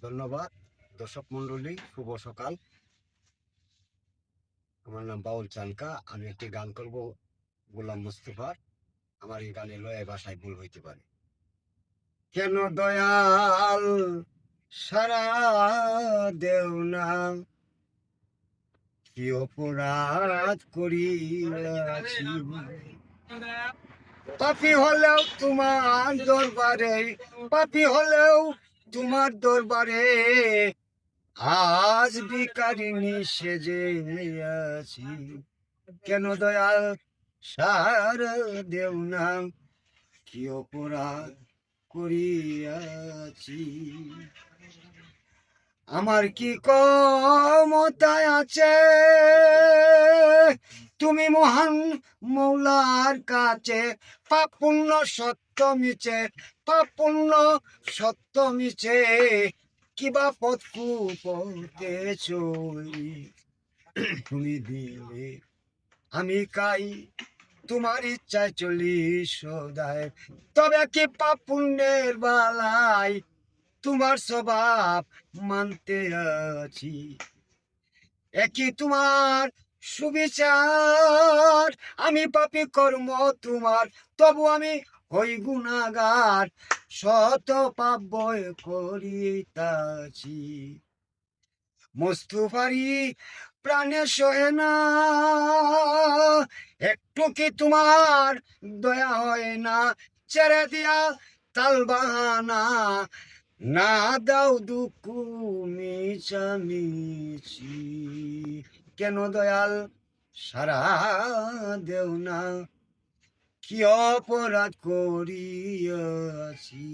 ধন্যবাদ দর্শক মন্ডলী, শুভ সকাল। আমার নাম বাউল চানকা। আমি একটি গান করব গোলাম মুস্তফার। আমার এই গানে লয়ে ভাষায় ভুল হইতে পারে। কেন দয়াল সারা দেও না, কি অপরাধ করিয়াছি, পাপী হলেও তোমার দরবারে, পাপী হলেও তোমার দরবারে আজ ভিখারিনী সেজে আছি। কেন দয়াল সারা দেও না, কি অপরাধ করিয়াছি। আমার কি ক্ষমতায় আছে তুমি মহান মৌলার কাছে পাপ পুণ্য সত্য মিছে, পাপ পুণ্য সত্য মিছে কিবা পথ কুপথে চলি। তুমি দিলে আমি খাই, তোমার ইচ্ছায় চলি সদায়, তবে কি পাপ পুণ্যের বালাই তোমার স্বভাব মানতে আছি। একই তোমার সুবিচার, আমি পাপী কর্ম তোমার, তবু আমি হই গুনাগার, শত পাপ বয় করিতাছি। মুস্তফারি প্রাণে সহে না, একটু কি তোমার দয়া হয় না, ছেড়ে দিয়া তাল বাহানা, না দাও দুঃখ মিছামিছি। কেন দয়াল সারা দেও না, কি অপরাধ করিয়াছি।